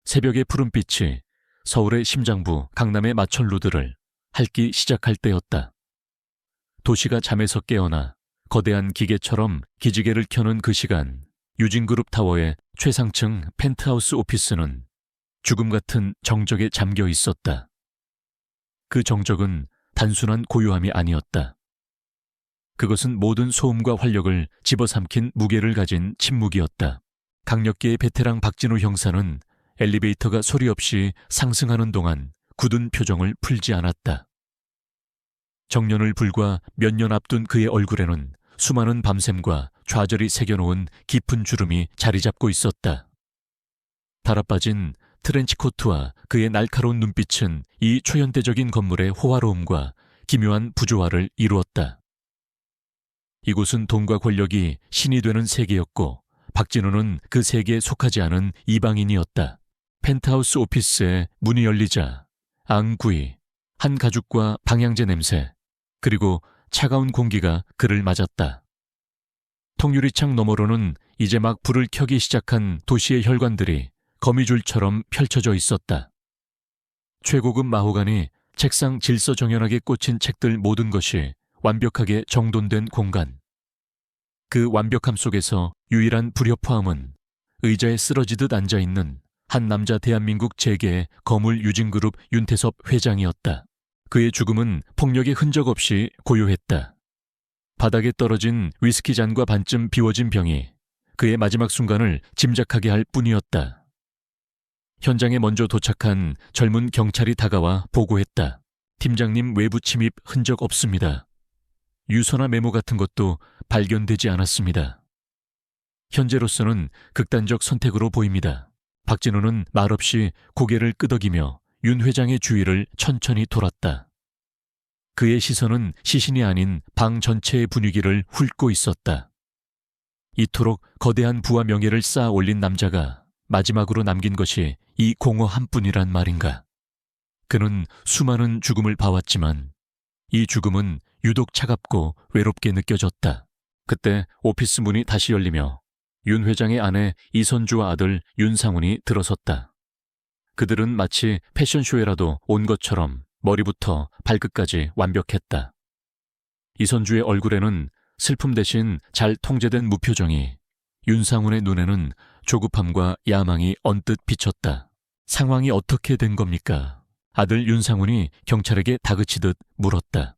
새벽의 푸른빛이 서울의 심장부 강남의 마천루들을 핥기 시작할 때였다. 도시가 잠에서 깨어나 거대한 기계처럼 기지개를 켜는 그 시간, 유진그룹 타워의 최상층 펜트하우스 오피스는 죽음 같은 정적에 잠겨 있었다. 그 정적은 단순한 고요함이 아니었다. 그것은 모든 소음과 활력을 집어삼킨 무게를 가진 침묵이었다. 강력계의 베테랑 박진우 형사는 엘리베이터가 소리 없이 상승하는 동안 굳은 표정을 풀지 않았다. 정년을 불과 몇 년 앞둔 그의 얼굴에는 수많은 밤샘과 좌절이 새겨놓은 깊은 주름이 자리 잡고 있었다. 달아빠진 트렌치코트와 그의 날카로운 눈빛은 이 초현대적인 건물의 호화로움과 기묘한 부조화를 이루었다. 이곳은 돈과 권력이 신이 되는 세계였고 박진우는 그 세계에 속하지 않은 이방인이었다. 펜트하우스 오피스에 문이 열리자 앙구이, 한 가죽과 방향제 냄새, 그리고 차가운 공기가 그를 맞았다. 통유리창 너머로는 이제 막 불을 켜기 시작한 도시의 혈관들이 거미줄처럼 펼쳐져 있었다. 최고급 마호가니 책상 질서정연하게 꽂힌 책들 모든 것이 완벽하게 정돈된 공간. 그 완벽함 속에서 유일한 불협화음은 의자에 쓰러지듯 앉아있는 한 남자 대한민국 재계의 거물 유진그룹 윤태섭 회장이었다. 그의 죽음은 폭력의 흔적 없이 고요했다. 바닥에 떨어진 위스키 잔과 반쯤 비워진 병이 그의 마지막 순간을 짐작하게 할 뿐이었다. 현장에 먼저 도착한 젊은 경찰이 다가와 보고했다. 팀장님 외부 침입 흔적 없습니다. 유서나 메모 같은 것도 발견되지 않았습니다. 현재로서는 극단적 선택으로 보입니다. 박진우는 말없이 고개를 끄덕이며 윤 회장의 주위를 천천히 돌았다. 그의 시선은 시신이 아닌 방 전체의 분위기를 훑고 있었다. 이토록 거대한 부와 명예를 쌓아 올린 남자가 마지막으로 남긴 것이 이 공허 한뿐이란 말인가. 그는 수많은 죽음을 봐왔지만 이 죽음은 유독 차갑고 외롭게 느껴졌다. 그때 오피스 문이 다시 열리며 윤 회장의 아내 이선주와 아들 윤상훈이 들어섰다. 그들은 마치 패션쇼에라도 온 것처럼 머리부터 발끝까지 완벽했다. 이선주의 얼굴에는 슬픔 대신 잘 통제된 무표정이, 윤상훈의 눈에는 조급함과 야망이 언뜻 비쳤다. 상황이 어떻게 된 겁니까? 아들 윤상훈이 경찰에게 다그치듯 물었다.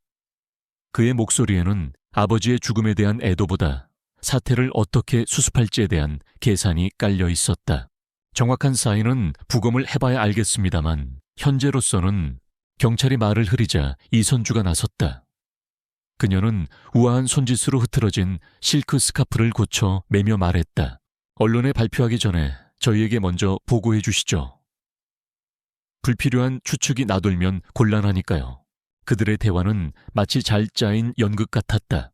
그의 목소리에는 아버지의 죽음에 대한 애도보다 사태를 어떻게 수습할지에 대한 계산이 깔려 있었다. 정확한 사인은 부검을 해봐야 알겠습니다만 현재로서는. 경찰이 말을 흐리자 이선주가 나섰다. 그녀는 우아한 손짓으로 흐트러진 실크 스카프를 고쳐 매며 말했다. 언론에 발표하기 전에 저희에게 먼저 보고해 주시죠. 불필요한 추측이 나돌면 곤란하니까요. 그들의 대화는 마치 잘 짜인 연극 같았다.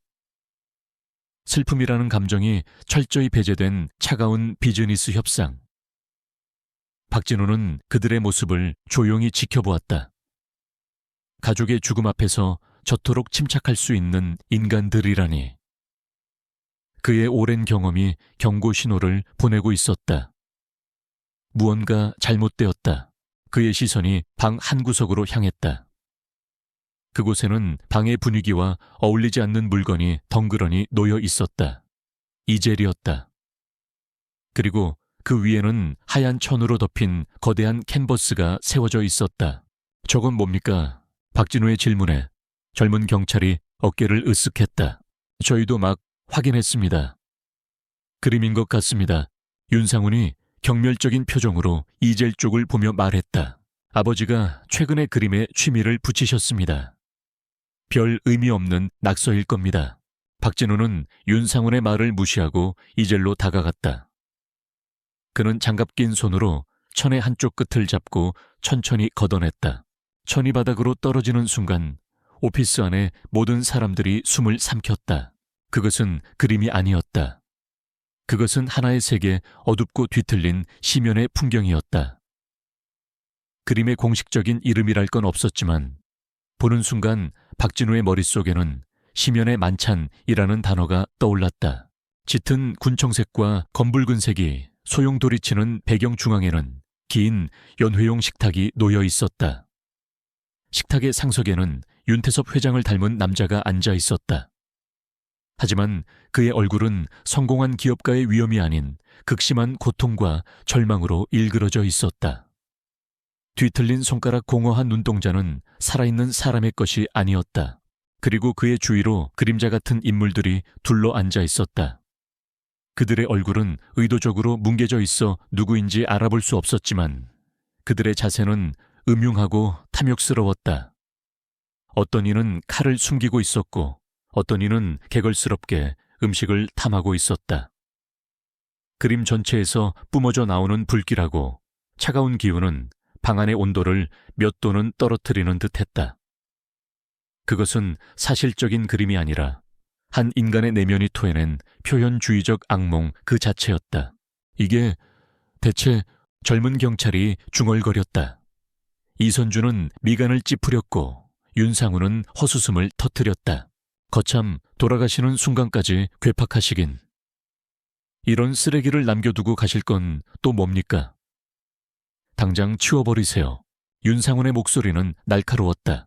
슬픔이라는 감정이 철저히 배제된 차가운 비즈니스 협상. 박진우는 그들의 모습을 조용히 지켜보았다. 가족의 죽음 앞에서 저토록 침착할 수 있는 인간들이라니. 그의 오랜 경험이 경고 신호를 보내고 있었다. 무언가 잘못되었다. 그의 시선이 방 한구석으로 향했다. 그곳에는 방의 분위기와 어울리지 않는 물건이 덩그러니 놓여 있었다. 이젤이었다. 그리고 그 위에는 하얀 천으로 덮인 거대한 캔버스가 세워져 있었다. 저건 뭡니까? 박진우의 질문에 젊은 경찰이 어깨를 으쓱했다. 저희도 막 확인했습니다. 그림인 것 같습니다. 윤상훈이 경멸적인 표정으로 이젤 쪽을 보며 말했다. 아버지가 최근에 그림에 취미를 붙이셨습니다. 별 의미 없는 낙서일 겁니다. 박진우는 윤상훈의 말을 무시하고 이젤로 다가갔다. 그는 장갑 낀 손으로 천의 한쪽 끝을 잡고 천천히 걷어냈다. 천이 바닥으로 떨어지는 순간 오피스 안에 모든 사람들이 숨을 삼켰다. 그것은 그림이 아니었다. 그것은 하나의 색의 어둡고 뒤틀린 시면의 풍경이었다. 그림의 공식적인 이름이랄 건 없었지만 보는 순간 박진우의 머릿속에는 시면의 만찬이라는 단어가 떠올랐다. 짙은 군청색과 검붉은색이 소용돌이치는 배경 중앙에는 긴 연회용 식탁이 놓여 있었다. 식탁의 상석에는 윤태섭 회장을 닮은 남자가 앉아 있었다. 하지만 그의 얼굴은 성공한 기업가의 위험이 아닌 극심한 고통과 절망으로 일그러져 있었다. 뒤틀린 손가락 공허한 눈동자는 살아있는 사람의 것이 아니었다. 그리고 그의 주위로 그림자 같은 인물들이 둘러 앉아 있었다. 그들의 얼굴은 의도적으로 뭉개져 있어 누구인지 알아볼 수 없었지만 그들의 자세는 음흉하고 탐욕스러웠다. 어떤 이는 칼을 숨기고 있었고 어떤 이는 개걸스럽게 음식을 탐하고 있었다. 그림 전체에서 뿜어져 나오는 불길하고 차가운 기운은 방 안의 온도를 몇 도는 떨어뜨리는 듯했다. 그것은 사실적인 그림이 아니라 한 인간의 내면이 토해낸 표현주의적 악몽 그 자체였다. 이게 대체 젊은 경찰이 중얼거렸다. 이선주는 미간을 찌푸렸고 윤상우는 헛웃음을 터뜨렸다. 거참 돌아가시는 순간까지 괴팍하시긴. 이런 쓰레기를 남겨두고 가실 건 또 뭡니까? 당장 치워버리세요. 윤상훈의 목소리는 날카로웠다.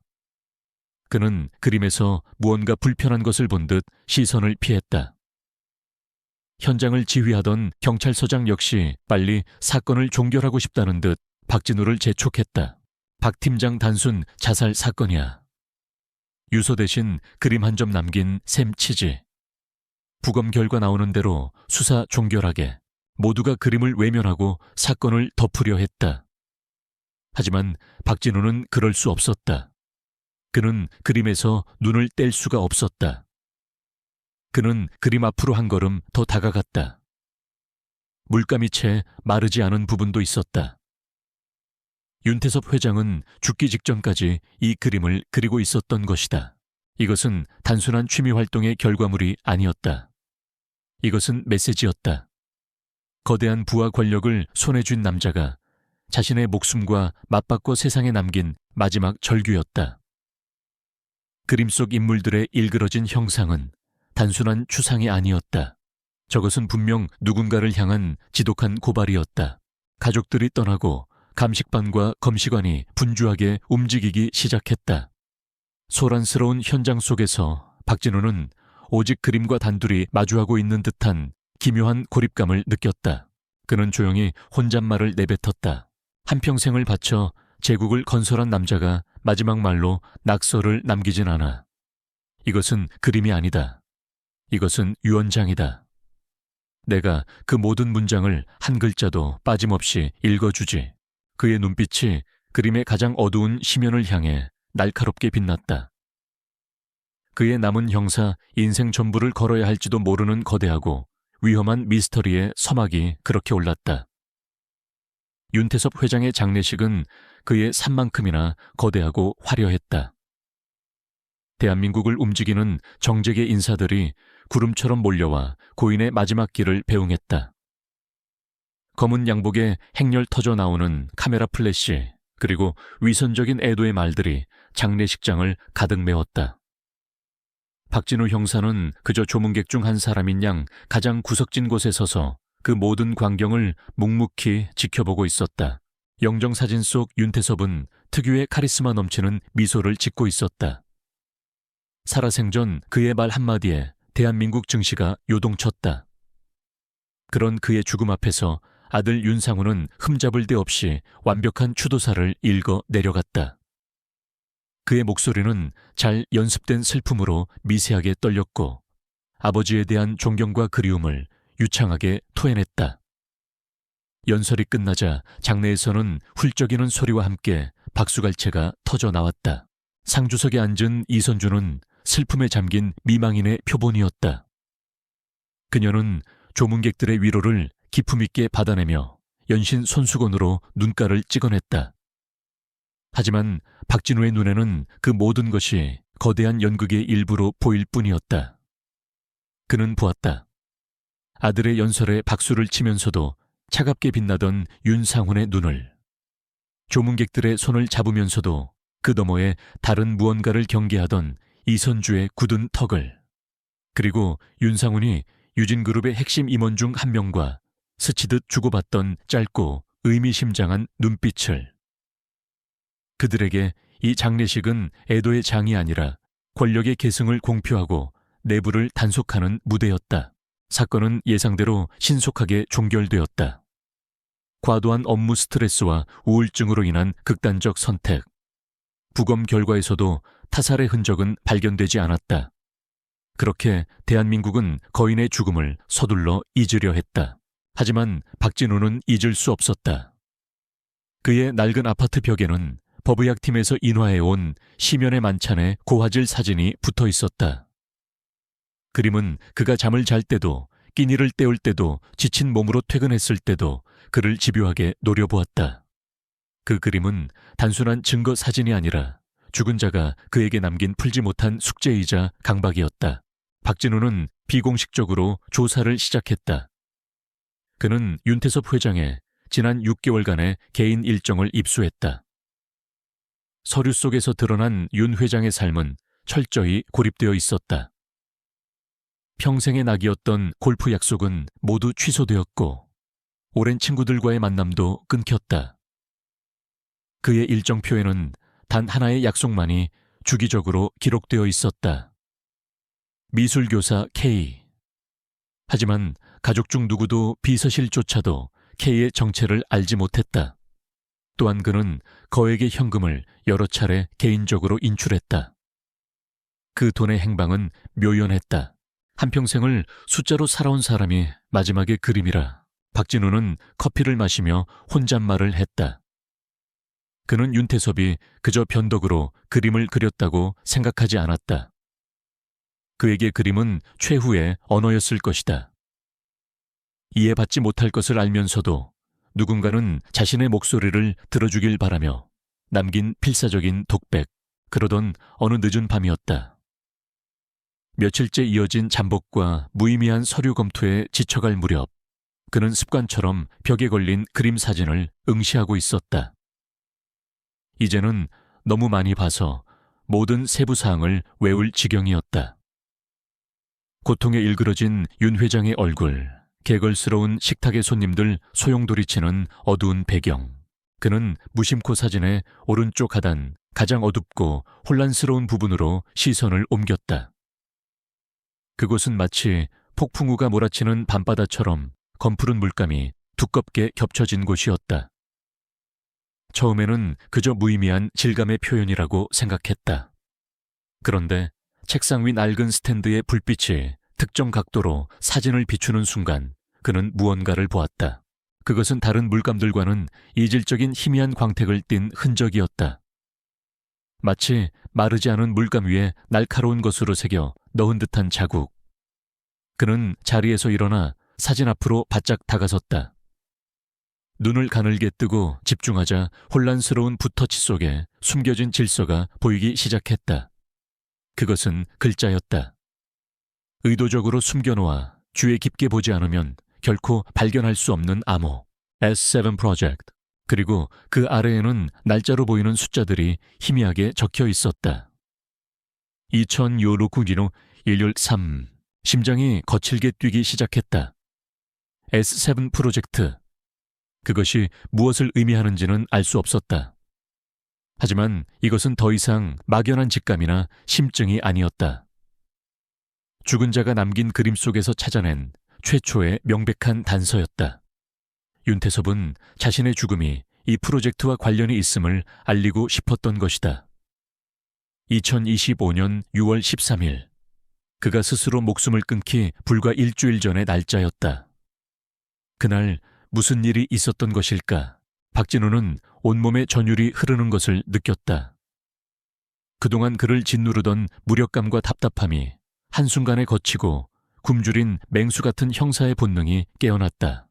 그는 그림에서 무언가 불편한 것을 본 듯 시선을 피했다. 현장을 지휘하던 경찰서장 역시 빨리 사건을 종결하고 싶다는 듯 박진우를 재촉했다. 박 팀장 단순 자살 사건이야. 유서 대신 그림 한 점 남긴 셈 치지. 부검 결과 나오는 대로 수사 종결하게. 모두가 그림을 외면하고 사건을 덮으려 했다. 하지만 박진우는 그럴 수 없었다. 그는 그림에서 눈을 뗄 수가 없었다. 그는 그림 앞으로 한 걸음 더 다가갔다. 물감이 채 마르지 않은 부분도 있었다. 윤태섭 회장은 죽기 직전까지 이 그림을 그리고 있었던 것이다. 이것은 단순한 취미 활동의 결과물이 아니었다. 이것은 메시지였다. 거대한 부와 권력을 손에 쥔 남자가 자신의 목숨과 맞바꿔 세상에 남긴 마지막 절규였다. 그림 속 인물들의 일그러진 형상은 단순한 추상이 아니었다. 저것은 분명 누군가를 향한 지독한 고발이었다. 가족들이 떠나고 감식반과 검시관이 분주하게 움직이기 시작했다. 소란스러운 현장 속에서 박진우는 오직 그림과 단둘이 마주하고 있는 듯한 기묘한 고립감을 느꼈다. 그는 조용히 혼잣말을 내뱉었다. 한평생을 바쳐 제국을 건설한 남자가 마지막 말로 낙서를 남기진 않아. 이것은 그림이 아니다. 이것은 유언장이다. 내가 그 모든 문장을 한 글자도 빠짐없이 읽어주지. 그의 눈빛이 그림의 가장 어두운 심연을 향해 날카롭게 빛났다. 그의 남은 형사 인생 전부를 걸어야 할지도 모르는 거대하고 위험한 미스터리의 서막이 그렇게 올랐다. 윤태섭 회장의 장례식은 그의 산만큼이나 거대하고 화려했다. 대한민국을 움직이는 정재계 인사들이 구름처럼 몰려와 고인의 마지막 길을 배웅했다. 검은 양복에 행렬 터져 나오는 카메라 플래시, 그리고 위선적인 애도의 말들이 장례식장을 가득 메웠다. 박진우 형사는 그저 조문객 중 한 사람인 양 가장 구석진 곳에 서서 그 모든 광경을 묵묵히 지켜보고 있었다. 영정사진 속 윤태섭은 특유의 카리스마 넘치는 미소를 짓고 있었다. 살아생전 그의 말 한마디에 대한민국 증시가 요동쳤다. 그런 그의 죽음 앞에서 아들 윤상우는 흠잡을 데 없이 완벽한 추도사를 읽어 내려갔다. 그의 목소리는 잘 연습된 슬픔으로 미세하게 떨렸고 아버지에 대한 존경과 그리움을 유창하게 토해냈다. 연설이 끝나자 장내에서는 훌쩍이는 소리와 함께 박수갈채가 터져 나왔다. 상주석에 앉은 이선주는 슬픔에 잠긴 미망인의 표본이었다. 그녀는 조문객들의 위로를 기품 있게 받아내며 연신 손수건으로 눈가를 찍어냈다. 하지만 박진우의 눈에는 그 모든 것이 거대한 연극의 일부로 보일 뿐이었다. 그는 보았다. 아들의 연설에 박수를 치면서도 차갑게 빛나던 윤상훈의 눈을, 조문객들의 손을 잡으면서도 그 너머에 다른 무언가를 경계하던 이선주의 굳은 턱을, 그리고 윤상훈이 유진그룹의 핵심 임원 중 한 명과 스치듯 주고받던 짧고 의미심장한 눈빛을. 그들에게 이 장례식은 애도의 장이 아니라 권력의 계승을 공표하고 내부를 단속하는 무대였다. 사건은 예상대로 신속하게 종결되었다. 과도한 업무 스트레스와 우울증으로 인한 극단적 선택. 부검 결과에서도 타살의 흔적은 발견되지 않았다. 그렇게 대한민국은 거인의 죽음을 서둘러 잊으려 했다. 하지만 박진우는 잊을 수 없었다. 그의 낡은 아파트 벽에는 법의학팀에서 인화해온 시면의 만찬의 고화질 사진이 붙어 있었다. 그림은 그가 잠을 잘 때도, 끼니를 때울 때도, 지친 몸으로 퇴근했을 때도 그를 집요하게 노려보았다. 그 그림은 단순한 증거 사진이 아니라 죽은 자가 그에게 남긴 풀지 못한 숙제이자 강박이었다. 박진우는 비공식적으로 조사를 시작했다. 그는 윤태섭 회장의 지난 6개월간의 개인 일정을 입수했다. 서류 속에서 드러난 윤 회장의 삶은 철저히 고립되어 있었다. 평생의 낙이었던 골프 약속은 모두 취소되었고 오랜 친구들과의 만남도 끊겼다. 그의 일정표에는 단 하나의 약속만이 주기적으로 기록되어 있었다. 미술교사 K. 하지만 가족 중 누구도 비서실조차도 K의 정체를 알지 못했다. 또한 그는 거액의 현금을 여러 차례 개인적으로 인출했다. 그 돈의 행방은 묘연했다. 한평생을 숫자로 살아온 사람이 마지막에 그림이라 박진우는 커피를 마시며 혼잣말을 했다. 그는 윤태섭이 그저 변덕으로 그림을 그렸다고 생각하지 않았다. 그에게 그림은 최후의 언어였을 것이다. 이해받지 못할 것을 알면서도 누군가는 자신의 목소리를 들어주길 바라며 남긴 필사적인 독백, 그러던 어느 늦은 밤이었다. 며칠째 이어진 잠복과 무의미한 서류 검토에 지쳐갈 무렵 그는 습관처럼 벽에 걸린 그림 사진을 응시하고 있었다. 이제는 너무 많이 봐서 모든 세부 사항을 외울 지경이었다. 고통에 일그러진 윤 회장의 얼굴, 개걸스러운 식탁의 손님들 소용돌이치는 어두운 배경. 그는 무심코 사진의 오른쪽 하단 가장 어둡고 혼란스러운 부분으로 시선을 옮겼다. 그곳은 마치 폭풍우가 몰아치는 밤바다처럼 검푸른 물감이 두껍게 겹쳐진 곳이었다. 처음에는 그저 무의미한 질감의 표현이라고 생각했다. 그런데 책상 위 낡은 스탠드의 불빛이 특정 각도로 사진을 비추는 순간 그는 무언가를 보았다. 그것은 다른 물감들과는 이질적인 희미한 광택을 띤 흔적이었다. 마치 마르지 않은 물감 위에 날카로운 것으로 새겨 넣은 듯한 자국. 그는 자리에서 일어나 사진 앞으로 바짝 다가섰다. 눈을 가늘게 뜨고 집중하자 혼란스러운 붓터치 속에 숨겨진 질서가 보이기 시작했다. 그것은 글자였다. 의도적으로 숨겨놓아 주의 깊게 보지 않으면 결코 발견할 수 없는 암호, S7 프로젝트. 그리고 그 아래에는 날짜로 보이는 숫자들이 희미하게 적혀 있었다. 2016年 1월 3. 심장이 거칠게 뛰기 시작했다. S7 프로젝트. 그것이 무엇을 의미하는지는 알 수 없었다. 하지만 이것은 더 이상 막연한 직감이나 심증이 아니었다. 죽은 자가 남긴 그림 속에서 찾아낸 최초의 명백한 단서였다. 윤태섭은 자신의 죽음이 이 프로젝트와 관련이 있음을 알리고 싶었던 것이다. 2025년 6월 13일. 그가 스스로 목숨을 끊기 불과 일주일 전의 날짜였다. 그날 무슨 일이 있었던 것일까? 박진우는 온몸에 전율이 흐르는 것을 느꼈다. 그동안 그를 짓누르던 무력감과 답답함이 한순간에 거치고 굶주린 맹수 같은 형사의 본능이 깨어났다.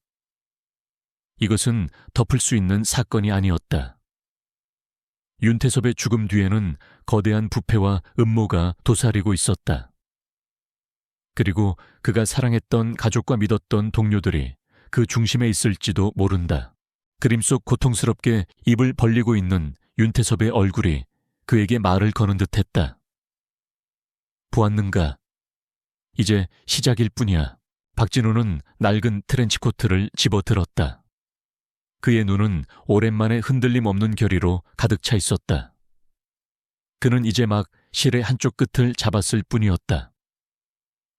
이것은 덮을 수 있는 사건이 아니었다. 윤태섭의 죽음 뒤에는 거대한 부패와 음모가 도사리고 있었다. 그리고 그가 사랑했던 가족과 믿었던 동료들이 그 중심에 있을지도 모른다. 그림 속 고통스럽게 입을 벌리고 있는 윤태섭의 얼굴이 그에게 말을 거는 듯했다. 보았는가? 이제 시작일 뿐이야. 박진우는 낡은 트렌치코트를 집어들었다. 그의 눈은 오랜만에 흔들림 없는 결의로 가득 차 있었다. 그는 이제 막 실의 한쪽 끝을 잡았을 뿐이었다.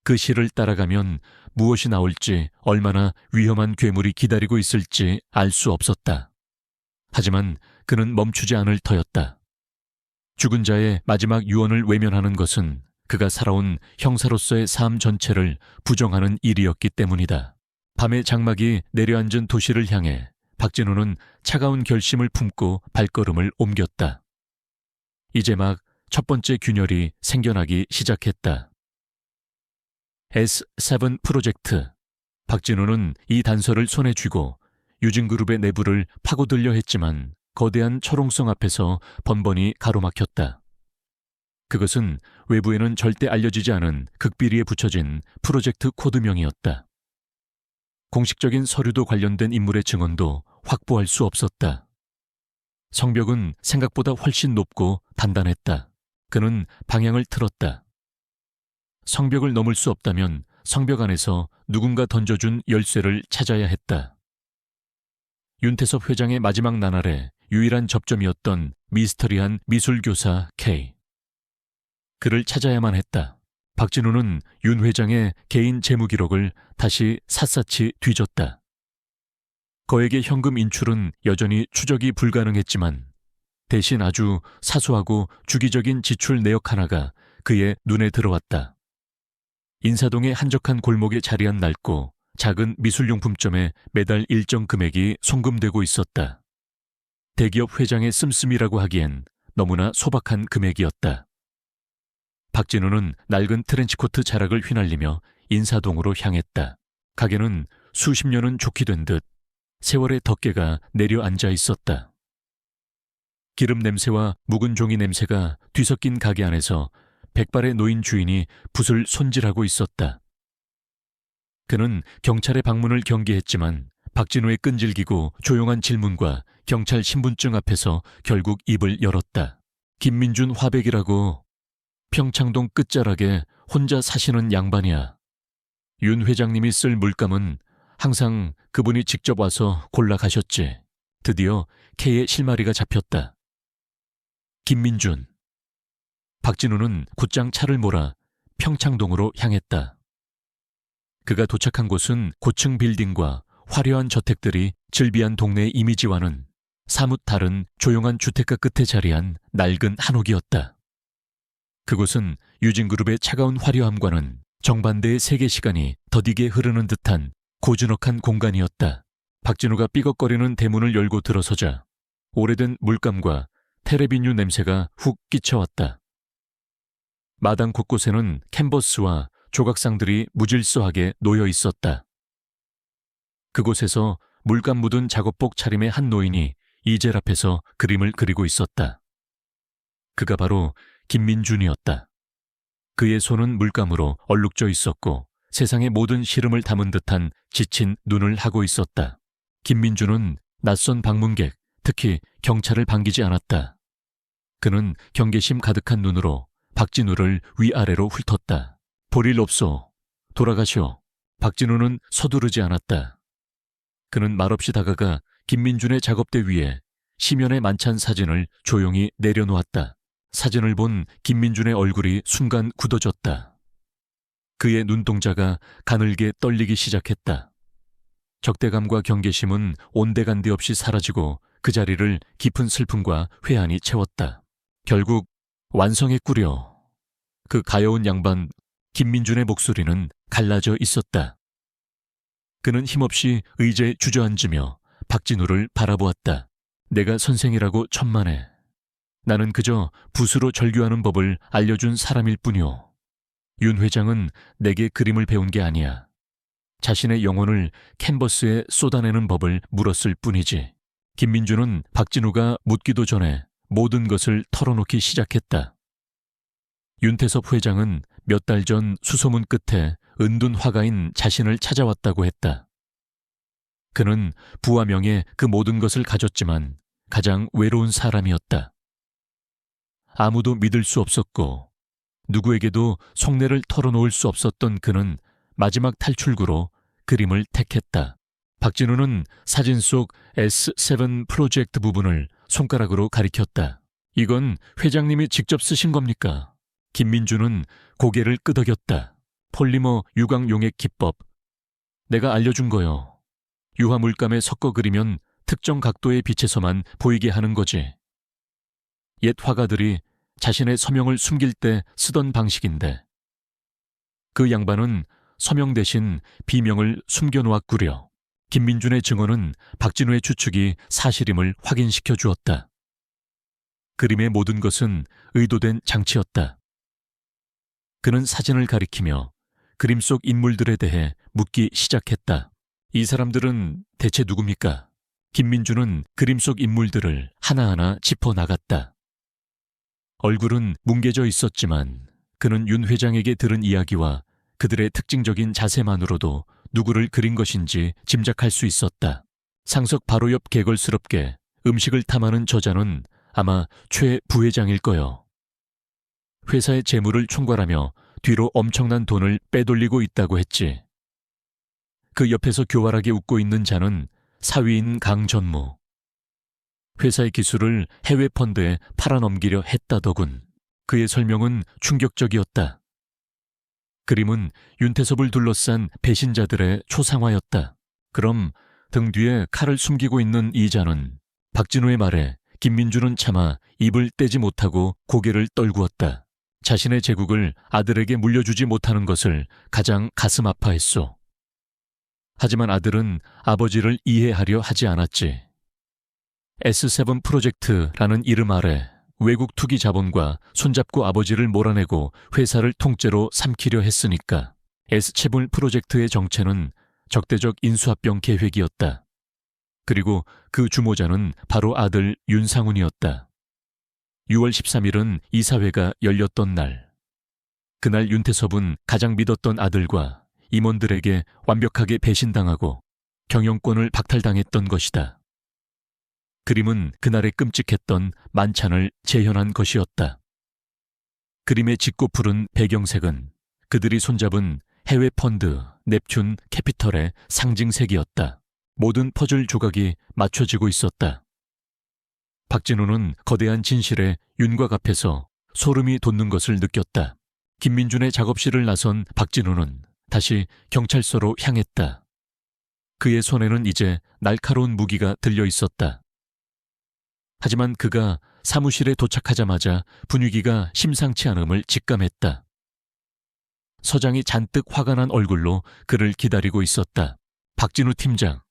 그 실을 따라가면 무엇이 나올지, 얼마나 위험한 괴물이 기다리고 있을지 알 수 없었다. 하지만 그는 멈추지 않을 터였다. 죽은 자의 마지막 유언을 외면하는 것은 그가 살아온 형사로서의 삶 전체를 부정하는 일이었기 때문이다. 밤의 장막이 내려앉은 도시를 향해 박진우는 차가운 결심을 품고 발걸음을 옮겼다. 이제 막 첫 번째 균열이 생겨나기 시작했다. S7 프로젝트. 박진우는 이 단서를 손에 쥐고 유진그룹의 내부를 파고들려 했지만 거대한 철옹성 앞에서 번번이 가로막혔다. 그것은 외부에는 절대 알려지지 않은 극비리에 붙여진 프로젝트 코드명이었다. 공식적인 서류도 관련된 인물의 증언도 확보할 수 없었다. 성벽은 생각보다 훨씬 높고 단단했다. 그는 방향을 틀었다. 성벽을 넘을 수 없다면 성벽 안에서 누군가 던져준 열쇠를 찾아야 했다. 윤태섭 회장의 마지막 나날의 유일한 접점이었던 미스터리한 미술교사 K. 그를 찾아야만 했다. 박진우는 윤 회장의 개인 재무 기록을 다시 샅샅이 뒤졌다. 거액의 현금 인출은 여전히 추적이 불가능했지만 대신 아주 사소하고 주기적인 지출 내역 하나가 그의 눈에 들어왔다. 인사동의 한적한 골목에 자리한 낡고 작은 미술용품점에 매달 일정 금액이 송금되고 있었다. 대기업 회장의 씀씀이라고 하기엔 너무나 소박한 금액이었다. 박진우는 낡은 트렌치코트 자락을 휘날리며 인사동으로 향했다. 가게는 수십 년은 좋게 된 듯 세월의 덮개가 내려앉아 있었다. 기름 냄새와 묵은 종이 냄새가 뒤섞인 가게 안에서 백발의 노인 주인이 붓을 손질하고 있었다. 그는 경찰의 방문을 경계했지만 박진우의 끈질기고 조용한 질문과 경찰 신분증 앞에서 결국 입을 열었다. 김민준 화백이라고 평창동 끝자락에 혼자 사시는 양반이야. 윤 회장님이 쓸 물감은 항상 그분이 직접 와서 골라 가셨지. 드디어 K의 실마리가 잡혔다. 김민준. 박진우는 곧장 차를 몰아 평창동으로 향했다. 그가 도착한 곳은 고층 빌딩과 화려한 저택들이 즐비한 동네의 이미지와는 사뭇 다른 조용한 주택가 끝에 자리한 낡은 한옥이었다. 그곳은 유진그룹의 차가운 화려함과는 정반대의 세계 시간이 더디게 흐르는 듯한 고즈넉한 공간이었다. 박진우가 삐걱거리는 대문을 열고 들어서자 오래된 물감과 테레비뉴 냄새가 훅 끼쳐왔다. 마당 곳곳에는 캔버스와 조각상들이 무질서하게 놓여 있었다. 그곳에서 물감 묻은 작업복 차림의 한 노인이 이젤 앞에서 그림을 그리고 있었다. 그가 바로 김민준이었다. 그의 손은 물감으로 얼룩져 있었고 세상의 모든 시름을 담은 듯한 지친 눈을 하고 있었다. 김민준은 낯선 방문객, 특히 경찰을 반기지 않았다. 그는 경계심 가득한 눈으로 박진우를 위아래로 훑었다. 볼 일 없소. 돌아가시오. 박진우는 서두르지 않았다. 그는 말없이 다가가 김민준의 작업대 위에 시면에 만찬 사진을 조용히 내려놓았다. 사진을 본 김민준의 얼굴이 순간 굳어졌다. 그의 눈동자가 가늘게 떨리기 시작했다. 적대감과 경계심은 온데간데 없이 사라지고 그 자리를 깊은 슬픔과 회한이 채웠다. 결국 완성했구려. 그 가여운 양반 김민준의 목소리는 갈라져 있었다. 그는 힘없이 의자에 주저앉으며 박진우를 바라보았다. 내가 선생이라고 천만에. 나는 그저 붓으로 절규하는 법을 알려준 사람일 뿐이오. 윤 회장은 내게 그림을 배운 게 아니야. 자신의 영혼을 캔버스에 쏟아내는 법을 물었을 뿐이지. 김민준은 박진우가 묻기도 전에 모든 것을 털어놓기 시작했다. 윤태섭 회장은 몇 달 전 수소문 끝에 은둔 화가인 자신을 찾아왔다고 했다. 그는 부와 명예 그 모든 것을 가졌지만 가장 외로운 사람이었다. 아무도 믿을 수 없었고 누구에게도 속내를 털어놓을 수 없었던 그는 마지막 탈출구로 그림을 택했다. 박진우는 사진 속 S7 프로젝트 부분을 손가락으로 가리켰다. 이건 회장님이 직접 쓰신 겁니까? 김민주는 고개를 끄덕였다. 폴리머 유광용액 기법. 내가 알려준 거요. 유화물감에 섞어 그리면 특정 각도의 빛에서만 보이게 하는 거지. 옛 화가들이 자신의 서명을 숨길 때 쓰던 방식인데 그 양반은 서명 대신 비명을 숨겨놓았구려. 김민준의 증언은 박진우의 추측이 사실임을 확인시켜 주었다. 그림의 모든 것은 의도된 장치였다. 그는 사진을 가리키며 그림 속 인물들에 대해 묻기 시작했다. 이 사람들은 대체 누굽니까? 김민준은 그림 속 인물들을 하나하나 짚어나갔다. 얼굴은 뭉개져 있었지만 그는 윤 회장에게 들은 이야기와 그들의 특징적인 자세만으로도 누구를 그린 것인지 짐작할 수 있었다. 상석 바로 옆 개걸스럽게 음식을 탐하는 저자는 아마 최 부회장일 거요. 회사의 재물을 총괄하며 뒤로 엄청난 돈을 빼돌리고 있다고 했지. 그 옆에서 교활하게 웃고 있는 자는 사위인 강전무. 회사의 기술을 해외 펀드에 팔아넘기려 했다더군. 그의 설명은 충격적이었다. 그림은 윤태섭을 둘러싼 배신자들의 초상화였다. 그럼 등 뒤에 칼을 숨기고 있는 이자는 박진우의 말에 김민주는 차마 입을 떼지 못하고 고개를 떨구었다. 자신의 제국을 아들에게 물려주지 못하는 것을 가장 가슴 아파했소. 하지만 아들은 아버지를 이해하려 하지 않았지. S7 프로젝트라는 이름 아래 외국 투기 자본과 손잡고 아버지를 몰아내고 회사를 통째로 삼키려 했으니까. S7 프로젝트의 정체는 적대적 인수합병 계획이었다. 그리고 그 주모자는 바로 아들 윤상훈이었다. 6월 13일은 이사회가 열렸던 날. 그날 윤태섭은 가장 믿었던 아들과 임원들에게 완벽하게 배신당하고 경영권을 박탈당했던 것이다. 그림은 그날의 끔찍했던 만찬을 재현한 것이었다. 그림의 짙고 푸른 배경색은 그들이 손잡은 해외 펀드 넵튠 캐피털의 상징색이었다. 모든 퍼즐 조각이 맞춰지고 있었다. 박진우는 거대한 진실에 윤곽 앞에서 소름이 돋는 것을 느꼈다. 김민준의 작업실을 나선 박진우는 다시 경찰서로 향했다. 그의 손에는 이제 날카로운 무기가 들려 있었다. 하지만 그가 사무실에 도착하자마자 분위기가 심상치 않음을 직감했다. 서장이 잔뜩 화가 난 얼굴로 그를 기다리고 있었다. 박진우 팀장,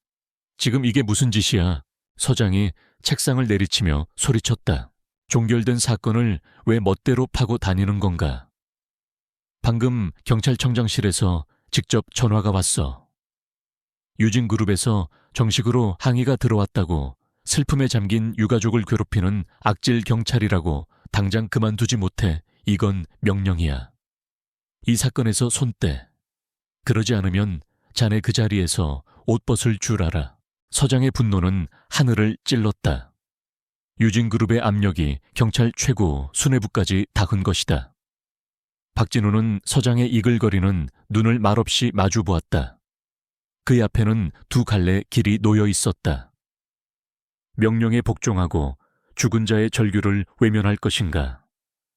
지금 이게 무슨 짓이야? 서장이 책상을 내리치며 소리쳤다. 종결된 사건을 왜 멋대로 파고 다니는 건가? 방금 경찰청장실에서 직접 전화가 왔어. 유진그룹에서 정식으로 항의가 들어왔다고. 슬픔에 잠긴 유가족을 괴롭히는 악질 경찰이라고 당장 그만두지 못해. 이건 명령이야. 이 사건에서 손 떼. 그러지 않으면 자네 그 자리에서 옷 벗을 줄 알아. 서장의 분노는 하늘을 찔렀다. 유진그룹의 압력이 경찰 최고 수뇌부까지 닿은 것이다. 박진우는 서장의 이글거리는 눈을 말없이 마주 보았다. 그의 앞에는 두 갈래 길이 놓여 있었다. 명령에 복종하고 죽은 자의 절규를 외면할 것인가?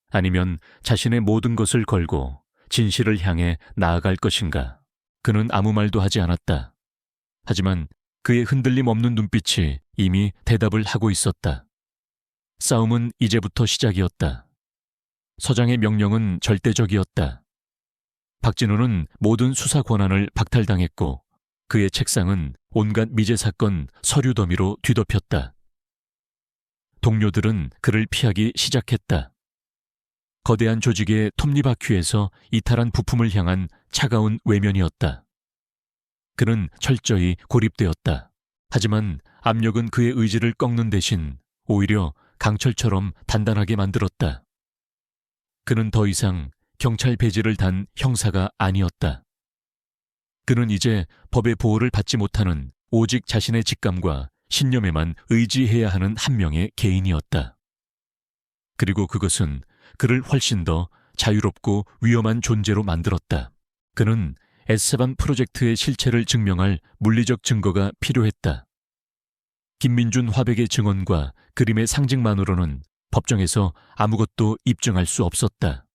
아니면 자신의 모든 것을 걸고 진실을 향해 나아갈 것인가? 그는 아무 말도 하지 않았다. 하지만 그의 흔들림 없는 눈빛이 이미 대답을 하고 있었다. 싸움은 이제부터 시작이었다. 서장의 명령은 절대적이었다. 박진우는 모든 수사 권한을 박탈당했고 그의 책상은 온갖 미제 사건 서류 더미로 뒤덮였다. 동료들은 그를 피하기 시작했다. 거대한 조직의 톱니바퀴에서 이탈한 부품을 향한 차가운 외면이었다. 그는 철저히 고립되었다. 하지만 압력은 그의 의지를 꺾는 대신 오히려 강철처럼 단단하게 만들었다. 그는 더 이상 경찰 배지를 단 형사가 아니었다. 그는 이제 법의 보호를 받지 못하는 오직 자신의 직감과 신념에만 의지해야 하는 한 명의 개인이었다. 그리고 그것은 그를 훨씬 더 자유롭고 위험한 존재로 만들었다. 그는 S7 프로젝트의 실체를 증명할 물리적 증거가 필요했다. 김민준 화백의 증언과 그림의 상징만으로는 법정에서 아무것도 입증할 수 없었다.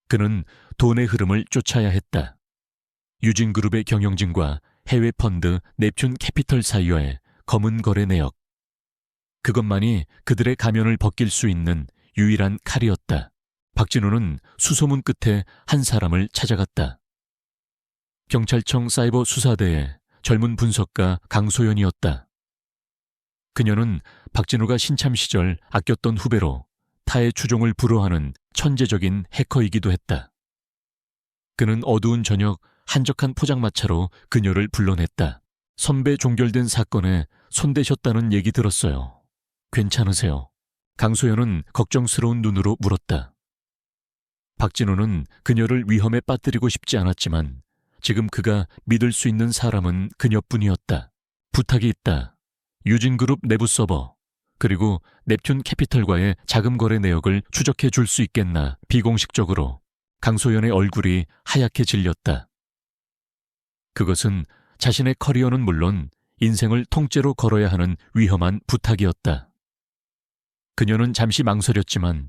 그는 돈의 흐름을 쫓아야 했다. 유진그룹의 경영진과 해외 펀드 넵튠 캐피털 사이와의 검은 거래 내역. 그것만이 그들의 가면을 벗길 수 있는 유일한 칼이었다. 박진우는 수소문 끝에 한 사람을 찾아갔다. 경찰청 사이버 수사대의 젊은 분석가 강소연이었다. 그녀는 박진우가 신참 시절 아꼈던 후배로 타의 추종을 불허하는 천재적인 해커이기도 했다. 그는 어두운 저녁 한적한 포장마차로 그녀를 불러냈다. 선배 종결된 사건에 손대셨다는 얘기 들었어요. 괜찮으세요? 강소연은 걱정스러운 눈으로 물었다. 박진우는 그녀를 위험에 빠뜨리고 싶지 않았지만 지금 그가 믿을 수 있는 사람은 그녀뿐이었다. 부탁이 있다. 유진그룹 내부 서버 그리고 넵튠 캐피털과의 자금 거래 내역을 추적해 줄 수 있겠나. 비공식적으로 강소연의 얼굴이 하얗게 질렸다. 그것은 자신의 커리어는 물론 인생을 통째로 걸어야 하는 위험한 부탁이었다. 그녀는 잠시 망설였지만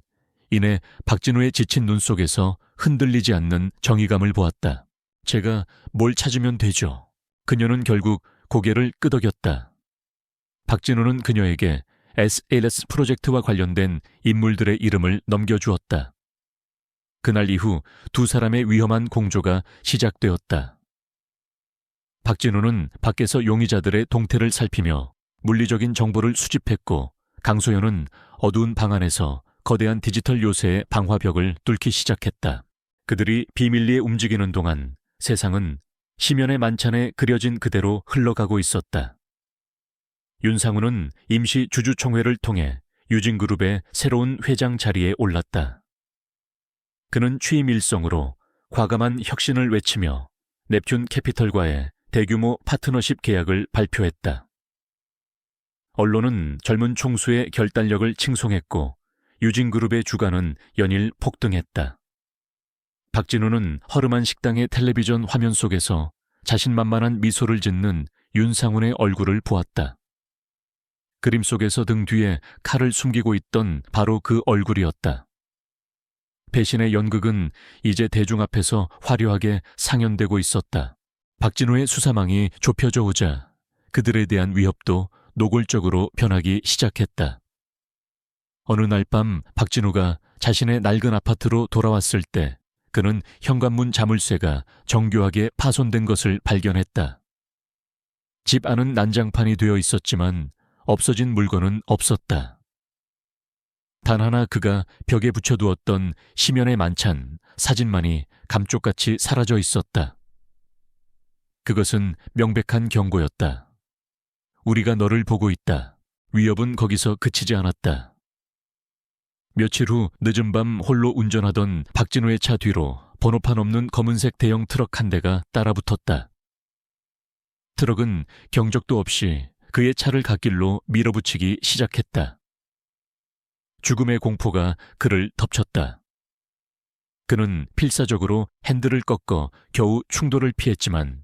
이내 박진우의 지친 눈 속에서 흔들리지 않는 정의감을 보았다. 제가 뭘 찾으면 되죠? 그녀는 결국 고개를 끄덕였다. 박진우는 그녀에게 SLS 프로젝트와 관련된 인물들의 이름을 넘겨주었다. 그날 이후 두 사람의 위험한 공조가 시작되었다. 박진우는 밖에서 용의자들의 동태를 살피며 물리적인 정보를 수집했고 강소연은 어두운 방 안에서 거대한 디지털 요새의 방화벽을 뚫기 시작했다. 그들이 비밀리에 움직이는 동안 세상은 시면의 만찬에 그려진 그대로 흘러가고 있었다. 윤상우는 임시 주주총회를 통해 유진그룹의 새로운 회장 자리에 올랐다. 그는 취임 일성으로 과감한 혁신을 외치며 넵튠 캐피털과의 대규모 파트너십 계약을 발표했다. 언론은 젊은 총수의 결단력을 칭송했고 유진그룹의 주가는 연일 폭등했다. 박진우는 허름한 식당의 텔레비전 화면 속에서 자신만만한 미소를 짓는 윤상훈의 얼굴을 보았다. 그림 속에서 등 뒤에 칼을 숨기고 있던 바로 그 얼굴이었다. 배신의 연극은 이제 대중 앞에서 화려하게 상연되고 있었다. 박진우의 수사망이 좁혀져 오자 그들에 대한 위협도 노골적으로 변하기 시작했다. 어느 날 밤 박진우가 자신의 낡은 아파트로 돌아왔을 때 그는 현관문 자물쇠가 정교하게 파손된 것을 발견했다. 집 안은 난장판이 되어 있었지만 없어진 물건은 없었다. 단 하나 그가 벽에 붙여두었던 시면의 만찬 사진만이 감쪽같이 사라져 있었다. 그것은 명백한 경고였다. 우리가 너를 보고 있다. 위협은 거기서 그치지 않았다. 며칠 후 늦은 밤 홀로 운전하던 박진우의 차 뒤로 번호판 없는 검은색 대형 트럭 한 대가 따라붙었다. 트럭은 경적도 없이 그의 차를 갓길로 밀어붙이기 시작했다. 죽음의 공포가 그를 덮쳤다. 그는 필사적으로 핸들을 꺾어 겨우 충돌을 피했지만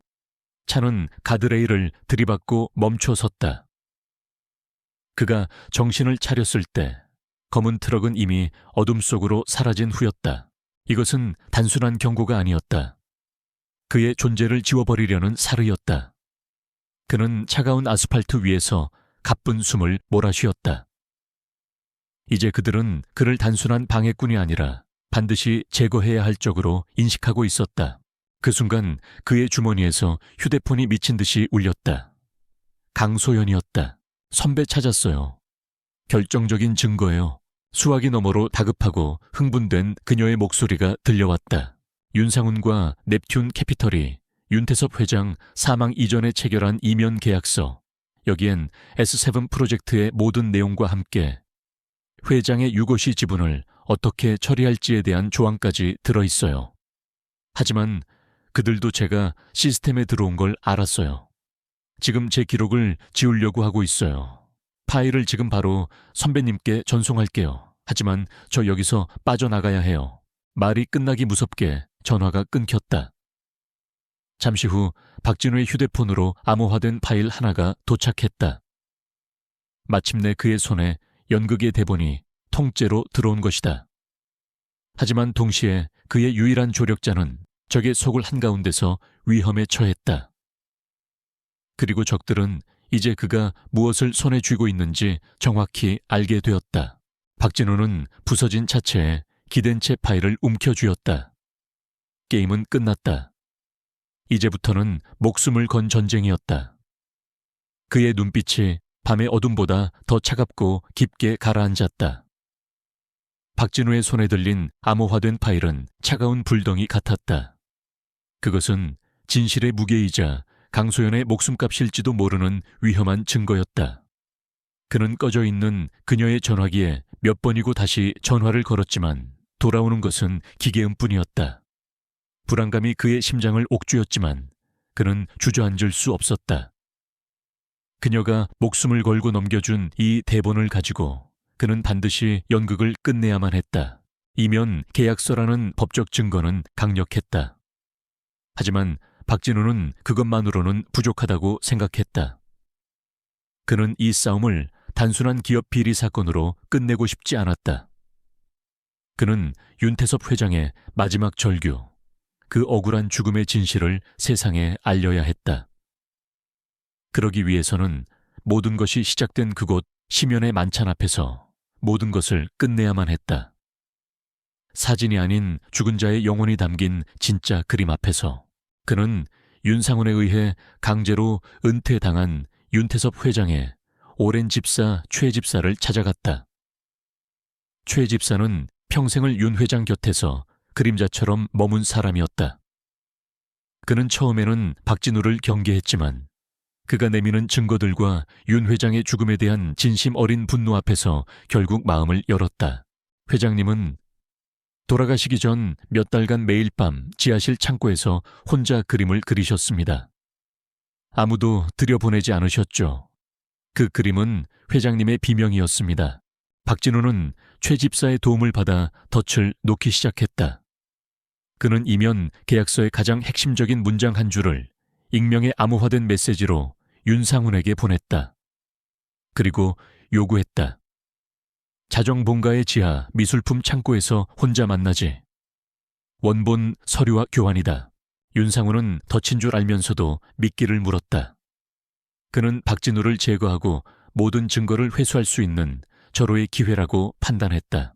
차는 가드레일을 들이받고 멈춰 섰다. 그가 정신을 차렸을 때 검은 트럭은 이미 어둠 속으로 사라진 후였다. 이것은 단순한 경고가 아니었다. 그의 존재를 지워버리려는 사르였다. 그는 차가운 아스팔트 위에서 가쁜 숨을 몰아쉬었다. 이제 그들은 그를 단순한 방해꾼이 아니라 반드시 제거해야 할 적으로 인식하고 있었다. 그 순간 그의 주머니에서 휴대폰이 미친 듯이 울렸다. 강소연이었다. 선배 찾았어요. 결정적인 증거예요. 수화기 너머로 다급하고 흥분된 그녀의 목소리가 들려왔다. 윤상훈과 넵튠 캐피털이 윤태섭 회장 사망 이전에 체결한 이면 계약서. 여기엔 S7 프로젝트의 모든 내용과 함께 회장의 유고시 지분을 어떻게 처리할지에 대한 조항까지 들어있어요. 하지만 그들도 제가 시스템에 들어온 걸 알았어요. 지금 제 기록을 지우려고 하고 있어요. 파일을 지금 바로 선배님께 전송할게요. 하지만 저 여기서 빠져나가야 해요. 말이 끝나기 무섭게 전화가 끊겼다. 잠시 후 박진우의 휴대폰으로 암호화된 파일 하나가 도착했다. 마침내 그의 손에 연극의 대본이 통째로 들어온 것이다. 하지만 동시에 그의 유일한 조력자는 적의 속을 한가운데서 위험에 처했다. 그리고 적들은 이제 그가 무엇을 손에 쥐고 있는지 정확히 알게 되었다. 박진우는 부서진 차체에 기댄 채 파일을 움켜쥐었다. 게임은 끝났다. 이제부터는 목숨을 건 전쟁이었다. 그의 눈빛이 밤의 어둠보다 더 차갑고 깊게 가라앉았다. 박진우의 손에 들린 암호화된 파일은 차가운 불덩이 같았다. 그것은 진실의 무게이자 강소연의 목숨값일지도 모르는 위험한 증거였다. 그는 꺼져 있는 그녀의 전화기에 몇 번이고 다시 전화를 걸었지만 돌아오는 것은 기계음뿐이었다. 불안감이 그의 심장을 옥죄었지만 그는 주저앉을 수 없었다. 그녀가 목숨을 걸고 넘겨준 이 대본을 가지고 그는 반드시 연극을 끝내야만 했다. 이면 계약서라는 법적 증거는 강력했다. 하지만 박진우는 그것만으로는 부족하다고 생각했다. 그는 이 싸움을 단순한 기업 비리 사건으로 끝내고 싶지 않았다. 그는 윤태섭 회장의 마지막 절규, 그 억울한 죽음의 진실을 세상에 알려야 했다. 그러기 위해서는 모든 것이 시작된 그곳 심연의 만찬 앞에서 모든 것을 끝내야만 했다. 사진이 아닌 죽은 자의 영혼이 담긴 진짜 그림 앞에서 그는 윤상훈에 의해 강제로 은퇴당한 윤태섭 회장의 오랜 집사 최 집사를 찾아갔다. 최 집사는 평생을 윤 회장 곁에서 그림자처럼 머문 사람이었다. 그는 처음에는 박진우를 경계했지만 그가 내미는 증거들과 윤 회장의 죽음에 대한 진심 어린 분노 앞에서 결국 마음을 열었다. 회장님은 돌아가시기 전 몇 달간 매일 밤 지하실 창고에서 혼자 그림을 그리셨습니다. 아무도 들여보내지 않으셨죠. 그 그림은 회장님의 비명이었습니다. 박진우는 최 집사의 도움을 받아 덫을 놓기 시작했다. 그는 이면 계약서의 가장 핵심적인 문장 한 줄을 익명의 암호화된 메시지로 윤상훈에게 보냈다. 그리고 요구했다. 자정본가의 지하 미술품 창고에서 혼자 만나지. 원본 서류와 교환이다. 윤상훈은 덫인 줄 알면서도 미끼를 물었다. 그는 박진우를 제거하고 모든 증거를 회수할 수 있는 절호의 기회라고 판단했다.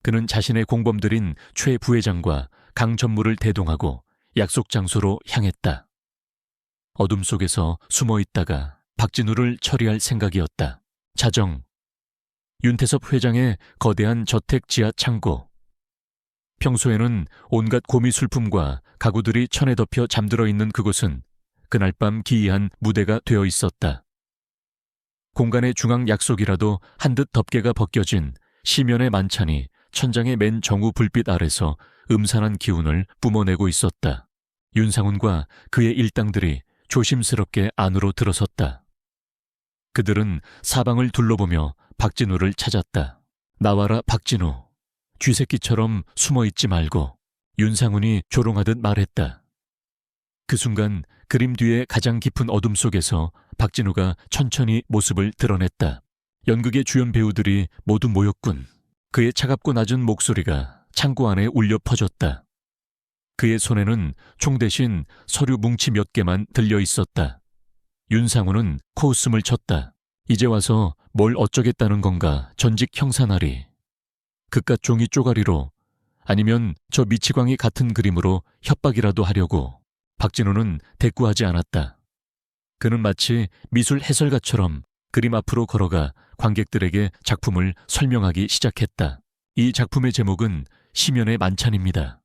그는 자신의 공범들인 최 부회장과 강 전무를 대동하고 약속 장소로 향했다. 어둠 속에서 숨어 있다가 박진우를 처리할 생각이었다. 자정, 윤태섭 회장의 거대한 저택 지하 창고. 평소에는 온갖 고미술품과 가구들이 천에 덮여 잠들어 있는 그곳은 그날 밤 기이한 무대가 되어 있었다. 공간의 중앙 약속이라도 한듯 덮개가 벗겨진 심연의 만찬이 천장의 맨 정우 불빛 아래서 음산한 기운을 뿜어내고 있었다. 윤상훈과 그의 일당들이 조심스럽게 안으로 들어섰다. 그들은 사방을 둘러보며 박진우를 찾았다. 나와라 박진우. 쥐새끼처럼 숨어있지 말고. 윤상훈이 조롱하듯 말했다. 그 순간 그림 뒤의 가장 깊은 어둠 속에서 박진우가 천천히 모습을 드러냈다. 연극의 주연 배우들이 모두 모였군. 그의 차갑고 낮은 목소리가 창고 안에 울려 퍼졌다. 그의 손에는 총 대신 서류 뭉치 몇 개만 들려 있었다. 윤상훈은 코웃음을 쳤다. 이제 와서 뭘 어쩌겠다는 건가, 전직 형사나리. 그깟 종이 쪼가리로, 아니면 저 미치광이 같은 그림으로 협박이라도 하려고. 박진우는 대꾸하지 않았다. 그는 마치 미술 해설가처럼 그림 앞으로 걸어가 관객들에게 작품을 설명하기 시작했다. 이 작품의 제목은 심연의 만찬입니다.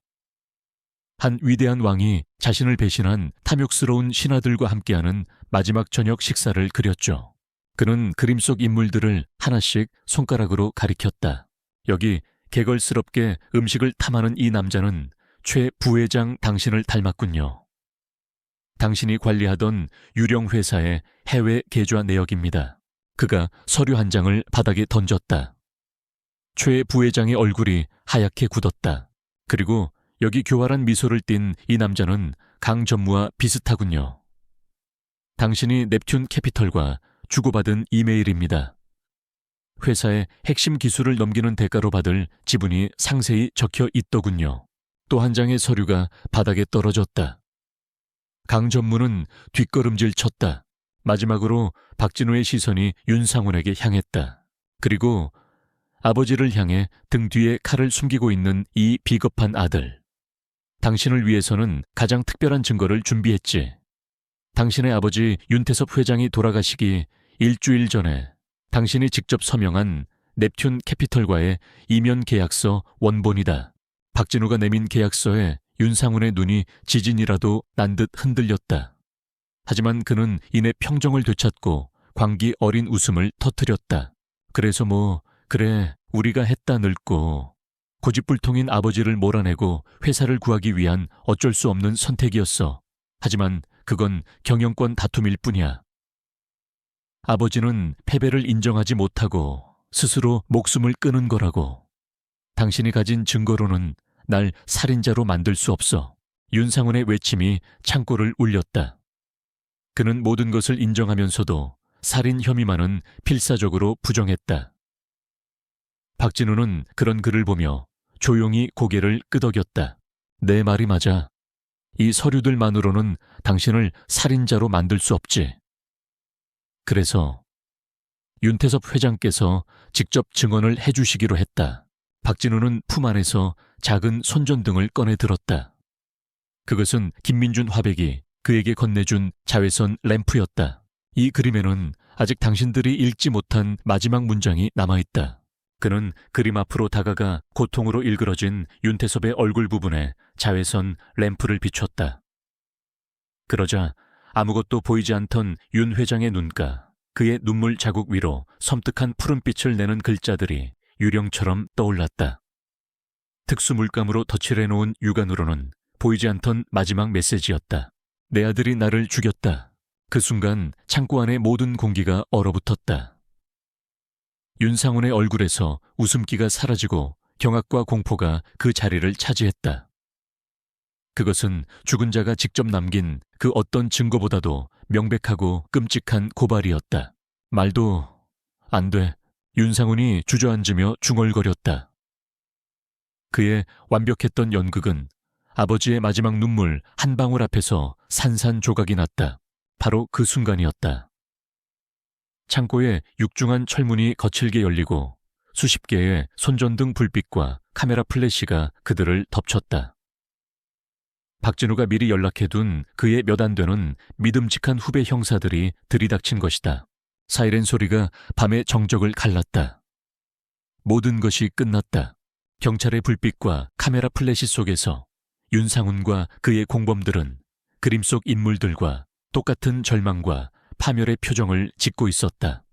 한 위대한 왕이 자신을 배신한 탐욕스러운 신하들과 함께하는 마지막 저녁 식사를 그렸죠. 그는 그림 속 인물들을 하나씩 손가락으로 가리켰다. 여기 개걸스럽게 음식을 탐하는 이 남자는 최 부회장 당신을 닮았군요. 당신이 관리하던 유령 회사의 해외 계좌 내역입니다. 그가 서류 한 장을 바닥에 던졌다. 최 부회장의 얼굴이 하얗게 굳었다. 그리고 여기 교활한 미소를 띤 이 남자는 강 전무와 비슷하군요. 당신이 넵튠 캐피털과 주고받은 이메일입니다. 회사의 핵심 기술을 넘기는 대가로 받을 지분이 상세히 적혀 있더군요. 또 한 장의 서류가 바닥에 떨어졌다. 강 전무는 뒷걸음질 쳤다. 마지막으로 박진우의 시선이 윤상훈에게 향했다. 그리고 아버지를 향해 등 뒤에 칼을 숨기고 있는 이 비겁한 아들. 당신을 위해서는 가장 특별한 증거를 준비했지. 당신의 아버지 윤태섭 회장이 돌아가시기 일주일 전에 당신이 직접 서명한 넵튠 캐피털과의 이면 계약서 원본이다. 박진우가 내민 계약서에 윤상훈의 눈이 지진이라도 난 듯 흔들렸다. 하지만 그는 이내 평정을 되찾고 광기 어린 웃음을 터뜨렸다. 그래서 그래, 우리가 했다 늙고. 고집불통인 아버지를 몰아내고 회사를 구하기 위한 어쩔 수 없는 선택이었어. 하지만 그건 경영권 다툼일 뿐이야. 아버지는 패배를 인정하지 못하고 스스로 목숨을 끊은 거라고. 당신이 가진 증거로는 날 살인자로 만들 수 없어. 윤상훈의 외침이 창고를 울렸다. 그는 모든 것을 인정하면서도 살인 혐의만은 필사적으로 부정했다. 박진우는 그런 그를 보며 조용히 고개를 끄덕였다. 내 말이 맞아. 이 서류들만으로는 당신을 살인자로 만들 수 없지. 그래서 윤태섭 회장께서 직접 증언을 해주시기로 했다. 박진우는 품 안에서 작은 손전등을 꺼내 들었다. 그것은 김민준 화백이 그에게 건네준 자외선 램프였다. 이 그림에는 아직 당신들이 읽지 못한 마지막 문장이 남아있다. 그는 그림 앞으로 다가가 고통으로 일그러진 윤태섭의 얼굴 부분에 자외선 램프를 비췄다. 그러자 아무것도 보이지 않던 윤 회장의 눈가, 그의 눈물 자국 위로 섬뜩한 푸른빛을 내는 글자들이 유령처럼 떠올랐다. 특수 물감으로 덧칠해놓은 유관으로는 보이지 않던 마지막 메시지였다. 내 아들이 나를 죽였다. 그 순간 창고 안의 모든 공기가 얼어붙었다. 윤상훈의 얼굴에서 웃음기가 사라지고 경악과 공포가 그 자리를 차지했다. 그것은 죽은 자가 직접 남긴 그 어떤 증거보다도 명백하고 끔찍한 고발이었다. 말도 안 돼. 윤상훈이 주저앉으며 중얼거렸다. 그의 완벽했던 연극은 아버지의 마지막 눈물 한 방울 앞에서 산산조각이 났다. 바로 그 순간이었다. 창고에 육중한 철문이 거칠게 열리고 수십 개의 손전등 불빛과 카메라 플래시가 그들을 덮쳤다. 박진우가 미리 연락해둔 그의 몇 안 되는 믿음직한 후배 형사들이 들이닥친 것이다. 사이렌 소리가 밤의 정적을 갈랐다. 모든 것이 끝났다. 경찰의 불빛과 카메라 플래시 속에서 윤상훈과 그의 공범들은 그림 속 인물들과 똑같은 절망과 파멸의 표정을 짓고 있었다.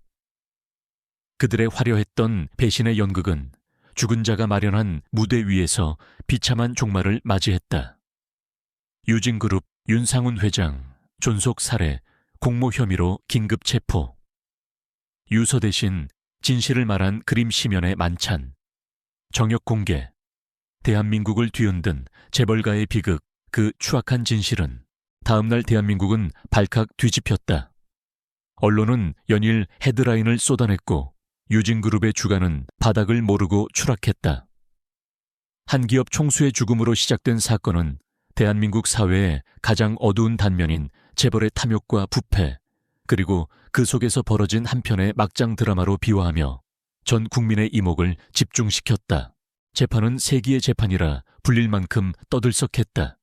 그들의 화려했던 배신의 연극은 죽은 자가 마련한 무대 위에서 비참한 종말을 맞이했다. 유진그룹 윤상훈 회장 존속 살해, 공모 혐의로 긴급 체포. 유서 대신 진실을 말한 그림 시면의 만찬. 정역 공개. 대한민국을 뒤흔든 재벌가의 비극, 그 추악한 진실은 다음날 대한민국은 발칵 뒤집혔다. 언론은 연일 헤드라인을 쏟아냈고 유진그룹의 주가는 바닥을 모르고 추락했다. 한 기업 총수의 죽음으로 시작된 사건은 대한민국 사회의 가장 어두운 단면인 재벌의 탐욕과 부패, 그리고 그 속에서 벌어진 한편의 막장 드라마로 비화하며 전 국민의 이목을 집중시켰다. 재판은 세기의 재판이라 불릴 만큼 떠들썩했다.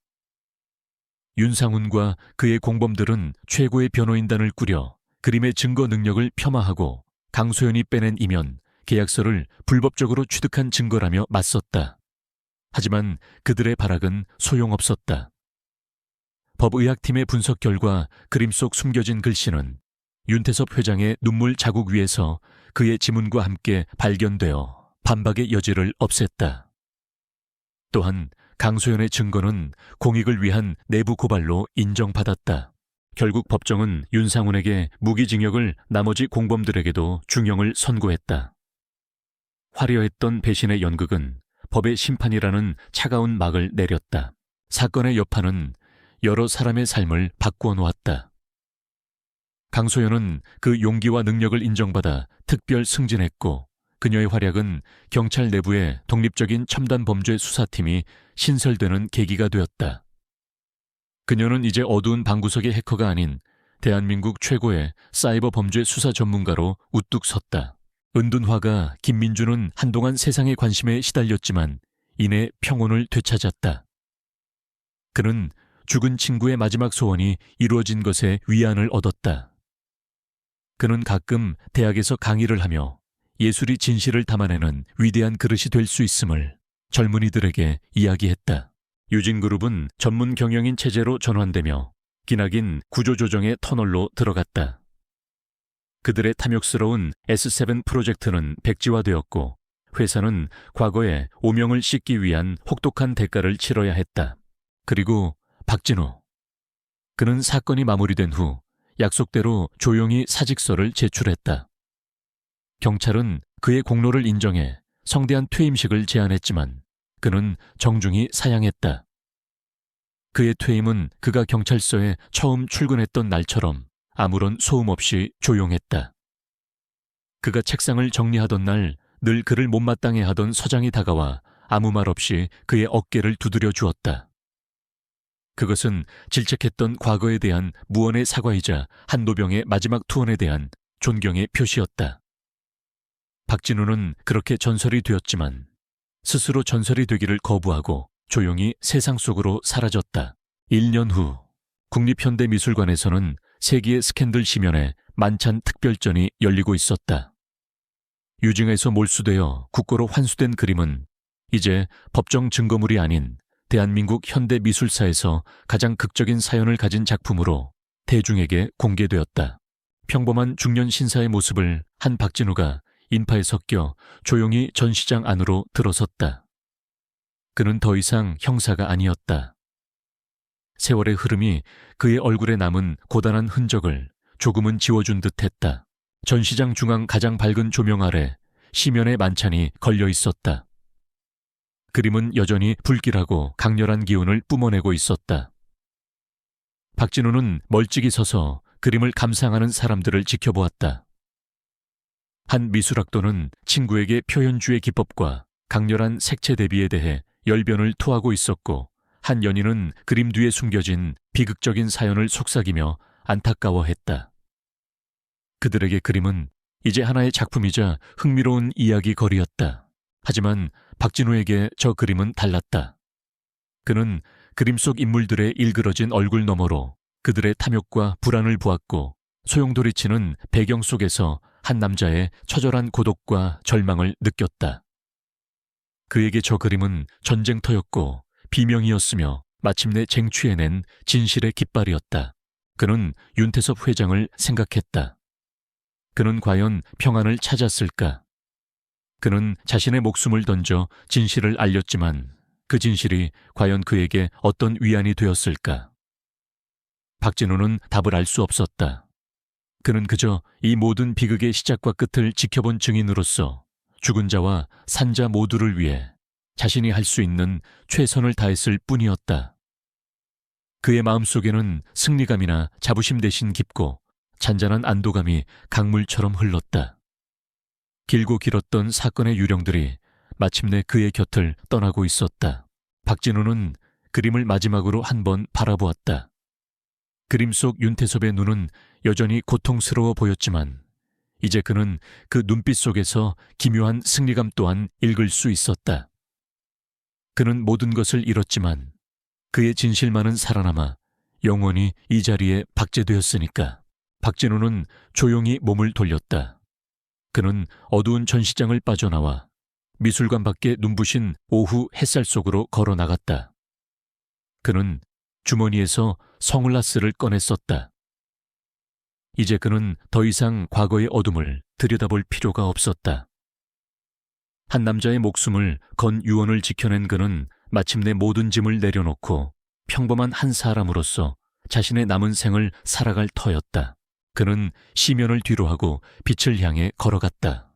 윤상훈과 그의 공범들은 최고의 변호인단을 꾸려 그림의 증거 능력을 폄하하고 강소연이 빼낸 이면 계약서를 불법적으로 취득한 증거라며 맞섰다. 하지만 그들의 발악은 소용없었다. 법의학팀의 분석 결과 그림 속 숨겨진 글씨는 윤태섭 회장의 눈물 자국 위에서 그의 지문과 함께 발견되어 반박의 여지를 없앴다. 또한 강소연의 증거는 공익을 위한 내부 고발로 인정받았다. 결국 법정은 윤상훈에게 무기징역을 나머지 공범들에게도 중형을 선고했다. 화려했던 배신의 연극은 법의 심판이라는 차가운 막을 내렸다. 사건의 여파는 여러 사람의 삶을 바꾸어 놓았다. 강소연은 그 용기와 능력을 인정받아 특별 승진했고, 그녀의 활약은 경찰 내부의 독립적인 첨단 범죄 수사팀이 신설되는 계기가 되었다. 그녀는 이제 어두운 방구석의 해커가 아닌 대한민국 최고의 사이버 범죄 수사 전문가로 우뚝 섰다. 은둔화가 김민주는 한동안 세상의 관심에 시달렸지만 이내 평온을 되찾았다. 그는 죽은 친구의 마지막 소원이 이루어진 것에 위안을 얻었다. 그는 가끔 대학에서 강의를 하며 예술이 진실을 담아내는 위대한 그릇이 될 수 있음을 젊은이들에게 이야기했다. 유진그룹은 전문 경영인 체제로 전환되며 기나긴 구조조정의 터널로 들어갔다. 그들의 탐욕스러운 S7 프로젝트는 백지화되었고 회사는 과거의 오명을 씻기 위한 혹독한 대가를 치러야 했다. 그리고 박진우. 그는 사건이 마무리된 후 약속대로 조용히 사직서를 제출했다. 경찰은 그의 공로를 인정해 성대한 퇴임식을 제안했지만 그는 정중히 사양했다. 그의 퇴임은 그가 경찰서에 처음 출근했던 날처럼 아무런 소음 없이 조용했다. 그가 책상을 정리하던 날 늘 그를 못마땅해 하던 서장이 다가와 아무 말 없이 그의 어깨를 두드려 주었다. 그것은 질책했던 과거에 대한 무언의 사과이자 한노병의 마지막 투혼에 대한 존경의 표시였다. 박진우는 그렇게 전설이 되었지만 스스로 전설이 되기를 거부하고 조용히 세상 속으로 사라졌다. 1년 후 국립현대미술관에서는 세기의 스캔들 심연에 만찬 특별전이 열리고 있었다. 유증에서 몰수되어 국고로 환수된 그림은 이제 법정 증거물이 아닌 대한민국 현대 미술사에서 가장 극적인 사연을 가진 작품으로 대중에게 공개되었다. 평범한 중년 신사의 모습을 한 박진우가 인파에 섞여 조용히 전시장 안으로 들어섰다. 그는 더 이상 형사가 아니었다. 세월의 흐름이 그의 얼굴에 남은 고단한 흔적을 조금은 지워준 듯했다. 전시장 중앙 가장 밝은 조명 아래 시면의 만찬이 걸려 있었다. 그림은 여전히 불길하고 강렬한 기운을 뿜어내고 있었다. 박진우는 멀찍이 서서 그림을 감상하는 사람들을 지켜보았다. 한 미술학도는 친구에게 표현주의 기법과 강렬한 색채 대비에 대해 열변을 토하고 있었고, 한 연인은 그림 뒤에 숨겨진 비극적인 사연을 속삭이며 안타까워했다. 그들에게 그림은 이제 하나의 작품이자 흥미로운 이야기거리였다. 하지만 박진우에게 저 그림은 달랐다. 그는 그림 속 인물들의 일그러진 얼굴 너머로 그들의 탐욕과 불안을 보았고, 소용돌이치는 배경 속에서 한 남자의 처절한 고독과 절망을 느꼈다. 그에게 저 그림은 전쟁터였고 비명이었으며 마침내 쟁취해낸 진실의 깃발이었다. 그는 윤태섭 회장을 생각했다. 그는 과연 평안을 찾았을까? 그는 자신의 목숨을 던져 진실을 알렸지만 그 진실이 과연 그에게 어떤 위안이 되었을까? 박진우는 답을 알 수 없었다. 그는 그저 이 모든 비극의 시작과 끝을 지켜본 증인으로서 죽은 자와 산 자 모두를 위해 자신이 할 수 있는 최선을 다했을 뿐이었다. 그의 마음속에는 승리감이나 자부심 대신 깊고 잔잔한 안도감이 강물처럼 흘렀다. 길고 길었던 사건의 유령들이 마침내 그의 곁을 떠나고 있었다. 박진우는 그림을 마지막으로 한 번 바라보았다. 그림 속 윤태섭의 눈은 여전히 고통스러워 보였지만 이제 그는 그 눈빛 속에서 기묘한 승리감 또한 읽을 수 있었다. 그는 모든 것을 잃었지만 그의 진실만은 살아남아 영원히 이 자리에 박제되었으니까. 박진우는 조용히 몸을 돌렸다. 그는 어두운 전시장을 빠져나와 미술관 밖에 눈부신 오후 햇살 속으로 걸어 나갔다. 그는 주머니에서 성울라스를 꺼내 썼다. 이제 그는 더 이상 과거의 어둠을 들여다볼 필요가 없었다. 한 남자의 목숨을 건 유언을 지켜낸 그는 마침내 모든 짐을 내려놓고 평범한 한 사람으로서 자신의 남은 생을 살아갈 터였다. 그는 시면을 뒤로하고 빛을 향해 걸어갔다.